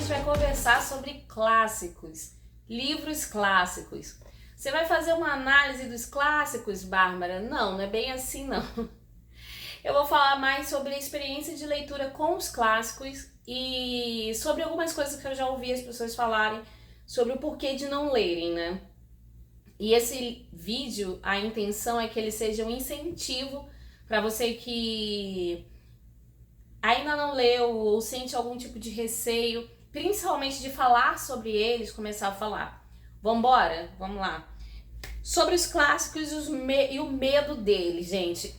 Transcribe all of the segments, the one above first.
gente vai conversar sobre clássicos, livros clássicos. Você vai fazer uma análise dos clássicos, Bárbara? Não é bem assim não. Eu vou falar mais sobre a experiência de leitura com os clássicos e sobre algumas coisas que eu já ouvi as pessoas falarem sobre o porquê de não lerem, né? E esse vídeo, a intenção é que ele seja um incentivo para você que ainda não leu ou sente algum tipo de receio, principalmente de falar sobre eles, começar a falar. Vambora? Vamos lá. Sobre os clássicos e o medo deles, gente.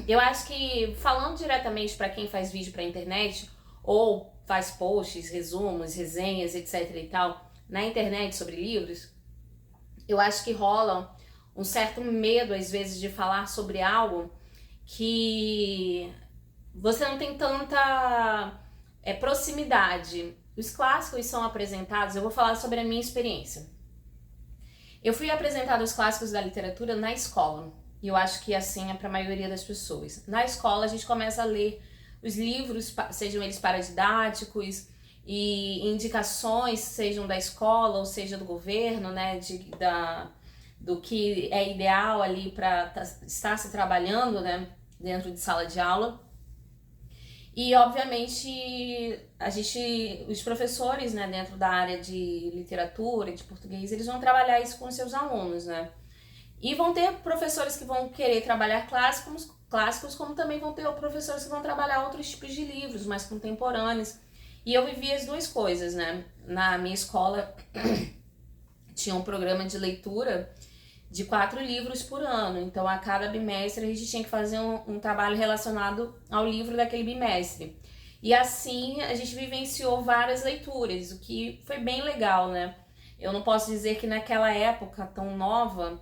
Eu acho que, falando diretamente para quem faz vídeo pra internet, ou faz posts, resumos, resenhas, etc e tal, na internet sobre livros, eu acho que rola um certo medo, às vezes, de falar sobre algo que você não tem tanta proximidade. Os clássicos são apresentados, eu vou falar sobre a minha experiência. Eu fui apresentada aos clássicos da literatura na escola, e eu acho que assim é para a maioria das pessoas. Na escola a gente começa a ler os livros, sejam eles paradidáticos, e indicações, sejam da escola ou seja do governo, né, do que é ideal ali para estar se trabalhando, né, dentro de sala de aula. E obviamente os professores, né, dentro da área de literatura e de português, eles vão trabalhar isso com os seus alunos, né? E vão ter professores que vão querer trabalhar clássicos, como também vão ter professores que vão trabalhar outros tipos de livros mais contemporâneos. E eu vivi as duas coisas, né? Na minha escola tinha um programa de leitura de 4 livros por ano, então a cada bimestre a gente tinha que fazer um trabalho relacionado ao livro daquele bimestre. E assim a gente vivenciou várias leituras, o que foi bem legal, né? Eu não posso dizer que naquela época tão nova,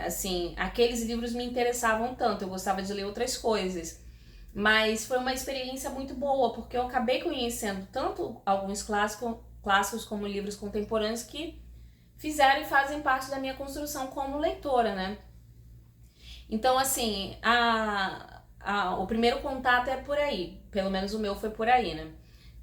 assim, aqueles livros me interessavam tanto, eu gostava de ler outras coisas. Mas foi uma experiência muito boa, porque eu acabei conhecendo tanto alguns clássicos como livros contemporâneos que fizeram e fazem parte da minha construção como leitora, né? Então, assim, o primeiro contato é por aí, pelo menos o meu foi por aí, né?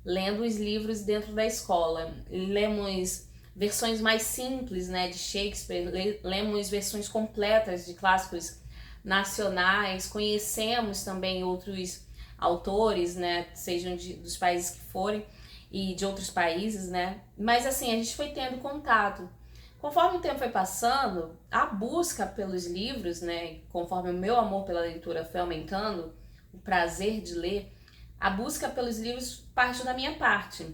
Lendo os livros dentro da escola. Lemos versões mais simples, né, de Shakespeare, lemos versões completas de clássicos nacionais, conhecemos também outros autores, né, sejam dos países que forem e de outros países, né? Mas assim, a gente foi tendo contato. Conforme o tempo foi passando, a busca pelos livros, né, conforme o meu amor pela leitura foi aumentando, o prazer de ler, a busca pelos livros partiu da minha parte.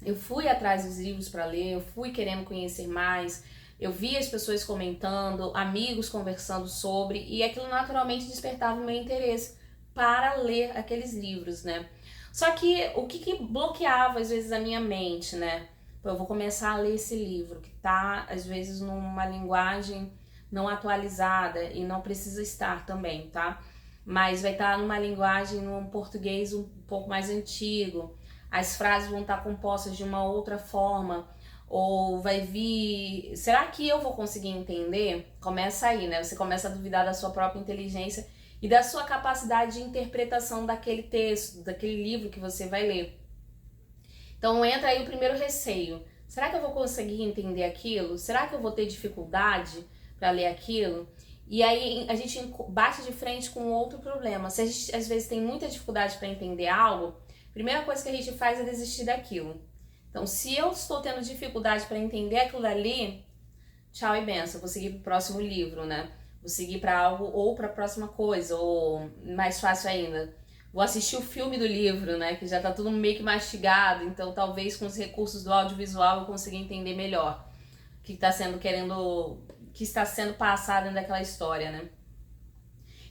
Eu fui atrás dos livros para ler, eu fui querendo conhecer mais, eu vi as pessoas comentando, amigos conversando sobre, e aquilo naturalmente despertava o meu interesse para ler aqueles livros, né? Só que o que bloqueava às vezes a minha mente, né? Eu vou começar a ler esse livro que tá às vezes numa linguagem não atualizada e não precisa estar também, tá? Mas vai estar numa linguagem, num português um pouco mais antigo, as frases vão estar compostas de uma outra forma, ou vai vir... Será que eu vou conseguir entender? Começa aí, né? Você começa a duvidar da sua própria inteligência e da sua capacidade de interpretação daquele texto, daquele livro que você vai ler. Então entra aí o primeiro receio. Será que eu vou conseguir entender aquilo? Será que eu vou ter dificuldade para ler aquilo? E aí a gente bate de frente com outro problema. Se a gente às vezes tem muita dificuldade para entender algo, a primeira coisa que a gente faz é desistir daquilo. Então, se eu estou tendo dificuldade para entender aquilo dali, tchau e benção, vou seguir para o próximo livro, né? Vou seguir para algo ou para a próxima coisa, ou mais fácil ainda, vou assistir o filme do livro, né? Que já tá tudo meio que mastigado, então talvez com os recursos do audiovisual eu consiga entender melhor o que está sendo passado dentro daquela história, né?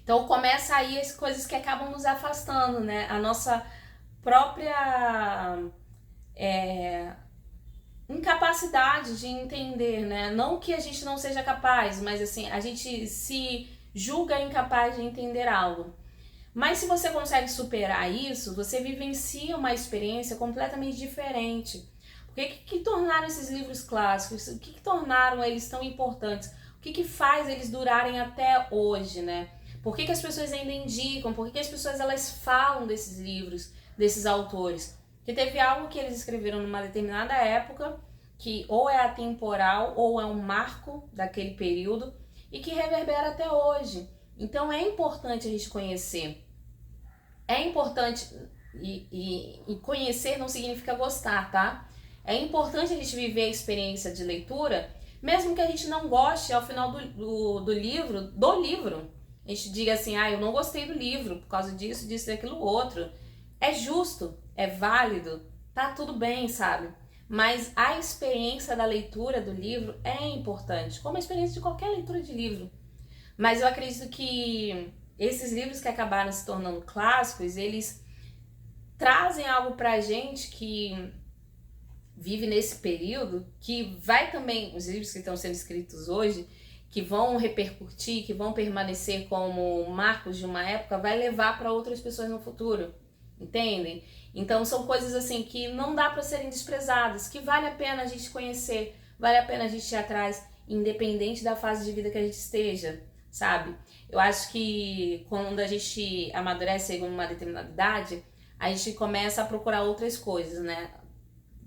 Então começa aí as coisas que acabam nos afastando, né? A nossa própria incapacidade de entender, né? Não que a gente não seja capaz, mas assim, a gente se julga incapaz de entender algo. Mas se você consegue superar isso, você vivencia uma experiência completamente diferente. O que tornaram esses livros clássicos? O que tornaram eles tão importantes? O que faz eles durarem até hoje, né? Por que as pessoas ainda indicam? Por que as pessoas elas falam desses livros, desses autores? que teve algo que eles escreveram numa determinada época, que ou é atemporal ou é um marco daquele período e que reverbera até hoje. Então é importante a gente conhecer. É importante, e conhecer não significa gostar, tá? É importante a gente viver a experiência de leitura, mesmo que a gente não goste ao final do livro. A gente diga assim, eu não gostei do livro por causa disso, disso e daquilo outro. É justo, é válido, tá tudo bem, sabe? Mas a experiência da leitura do livro é importante, como a experiência de qualquer leitura de livro. Mas eu acredito que esses livros que acabaram se tornando clássicos, eles trazem algo pra gente que vive nesse período, que vai também, os livros que estão sendo escritos hoje, que vão repercutir, que vão permanecer como marcos de uma época, vai levar para outras pessoas no futuro, entendem? Então são coisas assim que não dá para serem desprezadas, que vale a pena a gente conhecer, vale a pena a gente ir atrás, independente da fase de vida que a gente esteja, sabe? Eu acho que quando a gente amadurece em uma determinada idade, a gente começa a procurar outras coisas, né?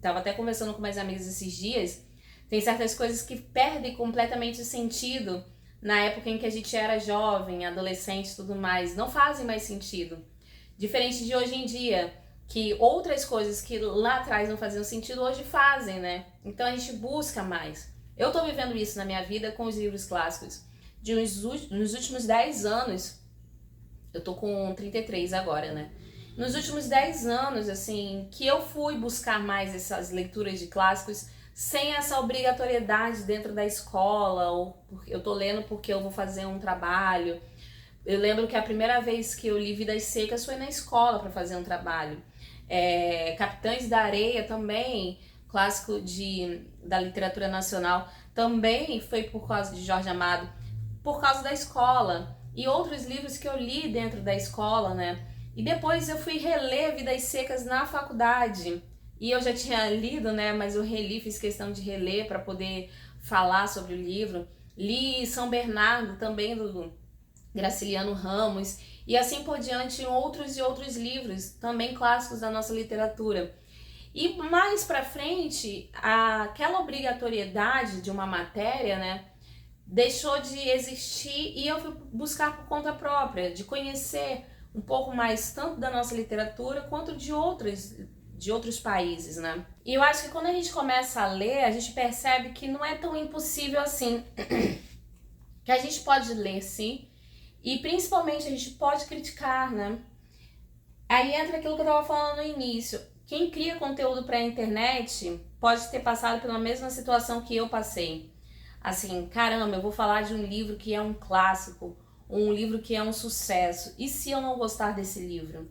Tava até conversando com meus amigos esses dias, tem certas coisas que perdem completamente o sentido na época em que a gente era jovem, adolescente e tudo mais, não fazem mais sentido. Diferente de hoje em dia, que outras coisas que lá atrás não faziam sentido, hoje fazem, né? Então a gente busca mais. Eu tô vivendo isso na minha vida com os livros clássicos. Nos últimos 10 anos, eu tô com 33 agora, né? Nos últimos 10 anos, assim, que eu fui buscar mais essas leituras de clássicos sem essa obrigatoriedade dentro da escola, ou eu tô lendo porque eu vou fazer um trabalho. Eu lembro que a primeira vez que eu li Vidas Secas foi na escola para fazer um trabalho. Capitães da Areia também, clássico da literatura nacional, também foi por causa de Jorge Amado, por causa da escola. E outros livros que eu li dentro da escola, né? E depois eu fui reler Vidas Secas na faculdade. E eu já tinha lido, né? Mas eu reli, fiz questão de reler para poder falar sobre o livro. Li São Bernardo também, do Graciliano Ramos. E assim por diante, outros e outros livros, também clássicos da nossa literatura. E mais pra frente, aquela obrigatoriedade de uma matéria, né? Deixou de existir e eu fui buscar por conta própria, de conhecer um pouco mais tanto da nossa literatura quanto de outros países, né? E eu acho que quando a gente começa a ler, a gente percebe que não é tão impossível assim. Que a gente pode ler, sim, e principalmente a gente pode criticar, né? Aí entra aquilo que eu tava falando no início. Quem cria conteúdo pra internet pode ter passado pela mesma situação que eu passei. Assim, caramba, eu vou falar de um livro que é um clássico, um livro que é um sucesso. E se eu não gostar desse livro?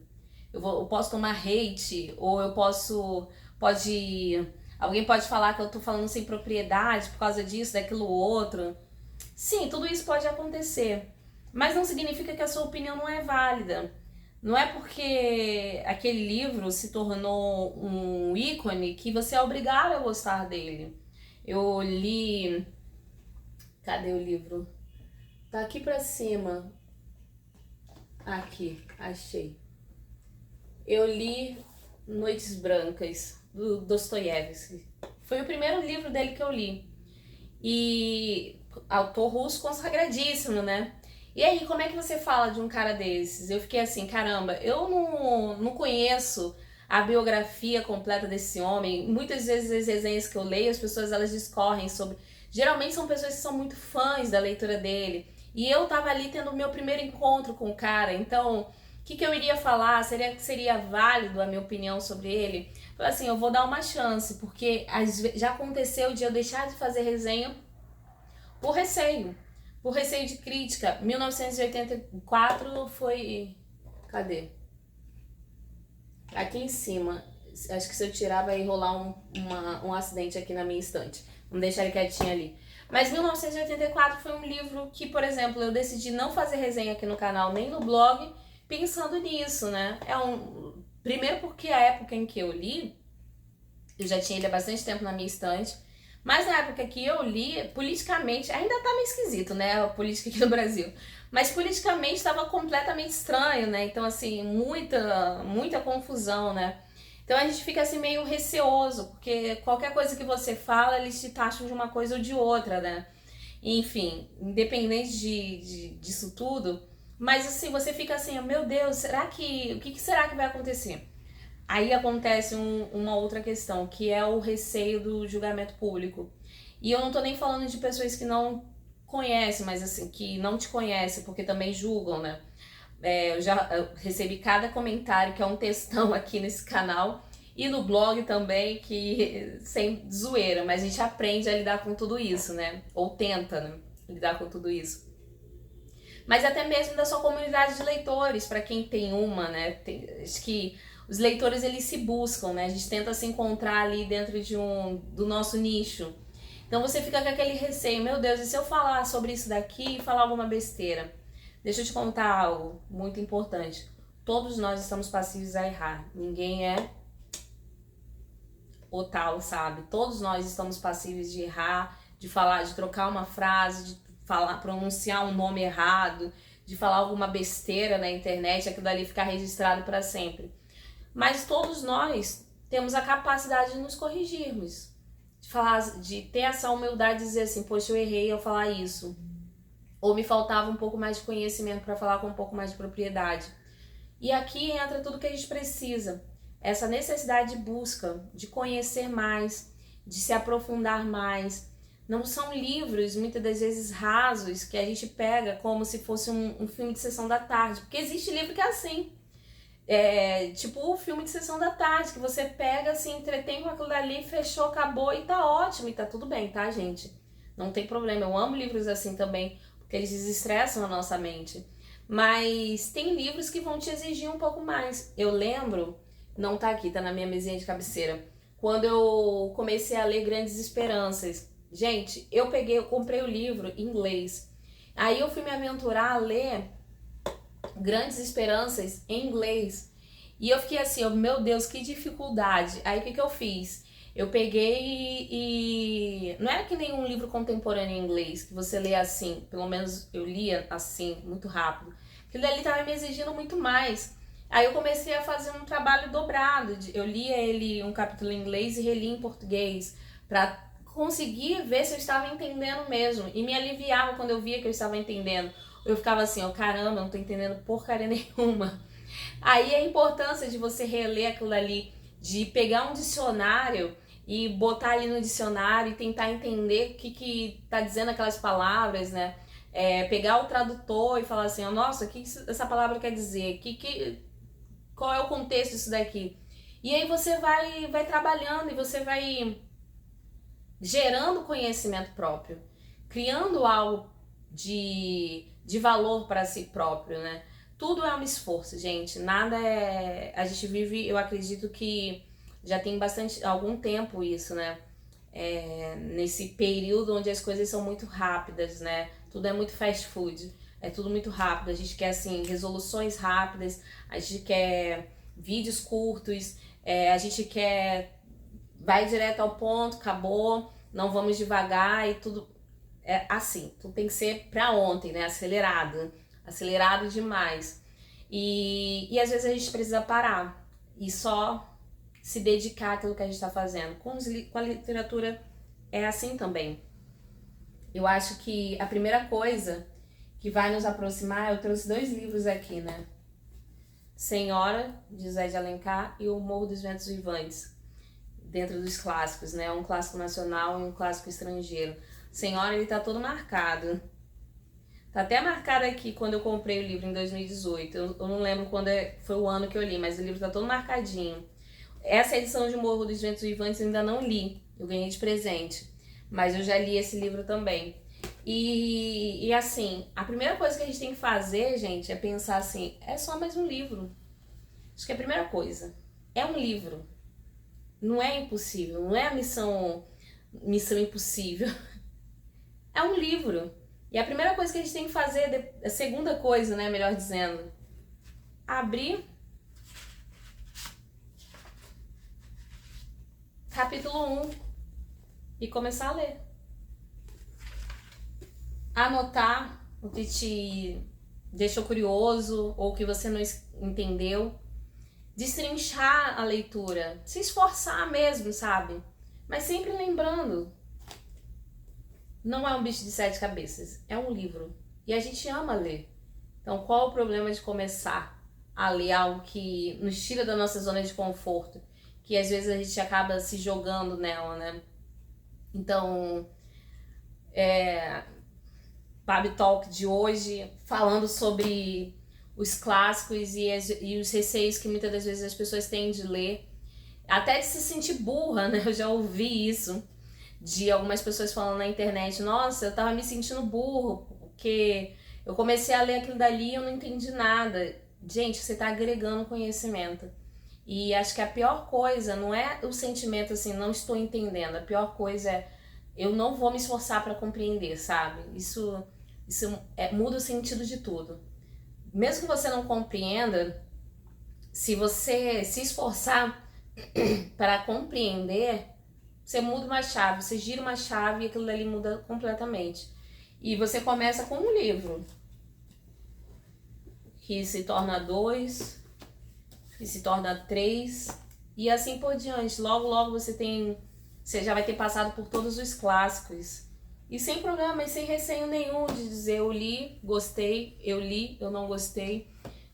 Eu posso tomar hate, ou alguém pode falar que eu tô falando sem propriedade por causa disso, daquilo outro. Sim, tudo isso pode acontecer, mas não significa que a sua opinião não é válida. Não é porque aquele livro se tornou um ícone que você é obrigado a gostar dele. Eu li... Cadê o livro? Tá aqui pra cima. Aqui, achei. Eu li Noites Brancas, do Dostoiévski. Foi o primeiro livro dele que eu li. E autor russo consagradíssimo, né? E aí, como é que você fala de um cara desses? Eu fiquei assim, caramba, eu não conheço a biografia completa desse homem. Muitas vezes as resenhas que eu leio, as pessoas elas discorrem sobre... Geralmente são pessoas que são muito fãs da leitura dele. E eu tava ali tendo o meu primeiro encontro com o cara, então... O que eu iria falar? Seria válido a minha opinião sobre ele? Falei assim, eu vou dar uma chance, porque já aconteceu de eu deixar de fazer resenha por receio de crítica. 1984 foi... Cadê? Aqui em cima. Acho que se eu tirar vai rolar um acidente aqui na minha estante. Vamos deixar ele quietinho ali. Mas 1984 foi um livro que, por exemplo, eu decidi não fazer resenha aqui no canal, nem no blog, pensando nisso, né? Primeiro porque a época em que eu li, eu já tinha ele há bastante tempo na minha estante, mas na época que eu li, politicamente, ainda tá meio esquisito, né, a política aqui no Brasil, mas politicamente estava completamente estranho, né? Então, assim, muita confusão, né? Então a gente fica assim meio receoso, porque qualquer coisa que você fala, eles te taxam de uma coisa ou de outra, né? Enfim, independente disso tudo, mas assim, você fica assim, meu Deus, o que será que vai acontecer? Aí acontece uma outra questão, que é o receio do julgamento público. E eu não tô nem falando de pessoas que não conhecem, mas assim, que não te conhecem, porque também julgam, né? Eu recebi cada comentário, que é um textão aqui nesse canal, e no blog também, que sem zoeira, mas a gente aprende a lidar com tudo isso, né? Ou tenta, né, lidar com tudo isso. Mas até mesmo da sua comunidade de leitores, para quem tem uma, né? Acho que os leitores, eles se buscam, né? A gente tenta se encontrar ali dentro do nosso nicho. Então você fica com aquele receio, meu Deus, e se eu falar sobre isso daqui e falar alguma besteira? Deixa eu te contar algo muito importante. Todos nós estamos passíveis a errar. Ninguém é o tal, sabe? Todos nós estamos passíveis de errar, de falar, de trocar uma frase, de falar, pronunciar um nome errado, de falar alguma besteira na internet, aquilo dali ficar registrado para sempre. Mas todos nós temos a capacidade de nos corrigirmos, de falar, de ter essa humildade de dizer assim, poxa, eu errei ao falar isso, ou me faltava um pouco mais de conhecimento para falar com um pouco mais de propriedade. E aqui entra tudo que a gente precisa, essa necessidade de busca, de conhecer mais, de se aprofundar mais. Não são livros, muitas das vezes, rasos, que a gente pega como se fosse um filme de sessão da tarde, porque existe livro que é assim. Tipo o filme de sessão da tarde, que você pega, se entretém com aquilo dali, fechou, acabou e tá ótimo, e tá tudo bem, tá, gente? Não tem problema, eu amo livros assim também, porque eles desestressam a nossa mente. Mas tem livros que vão te exigir um pouco mais. Eu lembro, não tá aqui, tá na minha mesinha de cabeceira, quando eu comecei a ler Grandes Esperanças. Gente, eu comprei o livro em inglês. Aí eu fui me aventurar a ler Grandes Esperanças em inglês. E eu fiquei assim, oh, meu Deus, que dificuldade. Aí o que eu fiz? Eu peguei e... Não era que nem um livro contemporâneo em inglês, que você lê assim, pelo menos eu lia assim, muito rápido. Aquilo ali estava me exigindo muito mais. Aí eu comecei a fazer um trabalho dobrado. Eu lia ele um capítulo em inglês e relia em português, para conseguir ver se eu estava entendendo mesmo. E me aliviava quando eu via que eu estava entendendo. Eu ficava assim, ó, caramba, eu não tô entendendo porcaria nenhuma. Aí a importância de você reler aquilo ali, de pegar um dicionário e botar ali no dicionário e tentar entender o que tá dizendo aquelas palavras, né? Pegar o tradutor e falar assim, ó, nossa, o que essa palavra quer dizer? Qual é o contexto disso daqui? E aí você vai trabalhando e você vai gerando conhecimento próprio, criando algo de valor para si próprio, né? Tudo é um esforço, gente. Nada é... A gente vive, eu acredito que já tem algum tempo isso, né? Nesse período onde as coisas são muito rápidas, né? Tudo é muito fast food. É tudo muito rápido. A gente quer, assim, resoluções rápidas. A gente quer vídeos curtos. A gente quer... Vai direto ao ponto, acabou. Não vamos devagar e tudo... assim, tudo tem que ser pra ontem, né? Acelerado demais. E às vezes a gente precisa parar e só se dedicar àquilo que a gente está fazendo. Com a literatura é assim também. Eu acho que a primeira coisa que vai nos aproximar, eu trouxe 2 livros aqui, né? Senhora, de José de Alencar, e O Morro dos Ventos Vivantes, dentro dos clássicos, né? Um clássico nacional e um clássico estrangeiro. Senhora, ele tá todo marcado. Tá até marcado aqui quando eu comprei o livro em 2018. Eu não lembro quando foi o ano que eu li, mas o livro tá todo marcadinho. Essa edição de Morro dos Ventos Vivantes eu ainda não li. Eu ganhei de presente. Mas eu já li esse livro também. E assim, a primeira coisa que a gente tem que fazer, gente, é pensar assim, é só mais um livro. Acho que é a primeira coisa. É um livro. Não é impossível. Não é a missão impossível. É um livro. E a primeira coisa que a gente tem que fazer, a segunda coisa, né, melhor dizendo, abrir capítulo 1 e começar a ler. Anotar o que te deixou curioso ou que você não entendeu. destrinchar a leitura, se esforçar mesmo, sabe? Mas sempre lembrando, não é um bicho de 7 cabeças, é um livro. E a gente ama ler. Então, qual o problema de começar a ler algo que nos tira da nossa zona de conforto? Que às vezes a gente acaba se jogando nela, né? Então, Babi Talk de hoje, falando sobre os clássicos e os receios que muitas das vezes as pessoas têm de ler. Até de se sentir burra, né? Eu já ouvi isso de algumas pessoas falando na internet: nossa, eu tava me sentindo burro, porque eu comecei a ler aquilo dali e eu não entendi nada. Gente, você tá agregando conhecimento. E acho que a pior coisa não é o sentimento assim, não estou entendendo. A pior coisa é, eu não vou me esforçar para compreender, sabe? Isso muda o sentido de tudo. Mesmo que você não compreenda, se você se esforçar para compreender, você muda uma chave, você gira uma chave e aquilo dali muda completamente. E você começa com um livro, que se torna 2, que se torna 3, e assim por diante. Logo, logo você já vai ter passado por todos os clássicos. E sem problema, e sem receio nenhum de dizer: eu li, gostei, eu li, eu não gostei.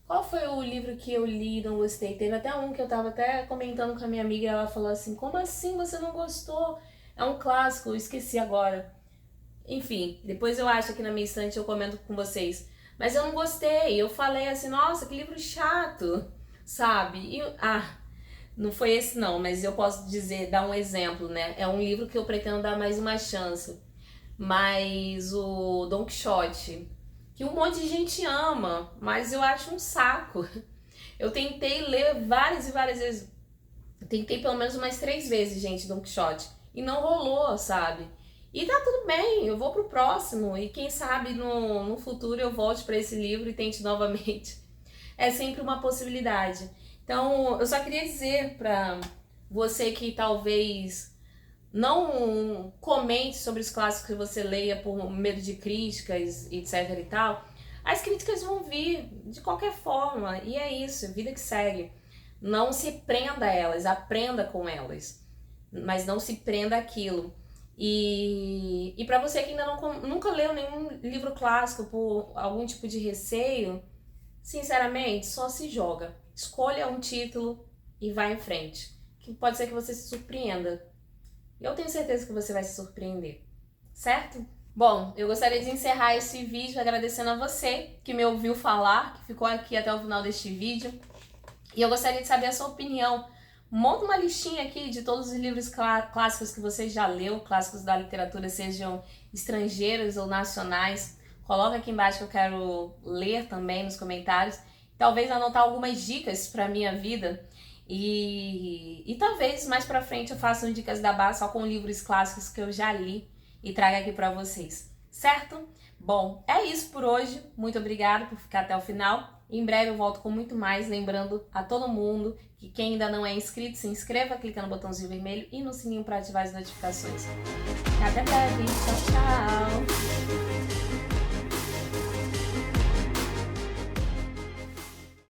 Qual foi o livro que eu li e não gostei? Teve até um que eu tava até comentando com a minha amiga e ela falou assim: como assim você não gostou? É um clássico, eu esqueci agora. Enfim, depois eu acho que na minha estante eu comento com vocês. Mas eu não gostei, eu falei assim: nossa, que livro chato, sabe? E, não foi esse não, mas eu posso dizer, dar um exemplo, né? É um livro que eu pretendo dar mais uma chance. Mas o Don Quixote, que um monte de gente ama, mas eu acho um saco. Eu tentei ler várias e várias vezes. Tentei pelo menos umas 3 vezes, gente, Don Quixote. E não rolou, sabe? E tá tudo bem, eu vou pro próximo. E quem sabe no futuro eu volte para esse livro e tente novamente. É sempre uma possibilidade. Então, eu só queria dizer pra você que talvez não comente sobre os clássicos que você leia por medo de críticas, etc e tal. As críticas vão vir de qualquer forma, e é isso, vida que segue. Não se prenda a elas, aprenda com elas, mas não se prenda àquilo. E para você que ainda nunca leu nenhum livro clássico por algum tipo de receio, sinceramente, só se joga. Escolha um título e vá em frente, que pode ser que você se surpreenda. Eu tenho certeza que você vai se surpreender, certo? Bom, eu gostaria de encerrar esse vídeo agradecendo a você que me ouviu falar, que ficou aqui até o final deste vídeo. E eu gostaria de saber a sua opinião. Monta uma listinha aqui de todos os livros clássicos que você já leu, clássicos da literatura, sejam estrangeiros ou nacionais. Coloca aqui embaixo que eu quero ler também nos comentários. Talvez anotar algumas dicas para a minha vida. E talvez mais pra frente eu faça um Dicas da Bá só com livros clássicos que eu já li e traga aqui pra vocês, certo? Bom, é isso por hoje. Muito obrigada por ficar até o final. Em breve eu volto com muito mais, lembrando a todo mundo que quem ainda não é inscrito, se inscreva, clica no botãozinho vermelho e no sininho para ativar as notificações. Até breve, tchau, tchau!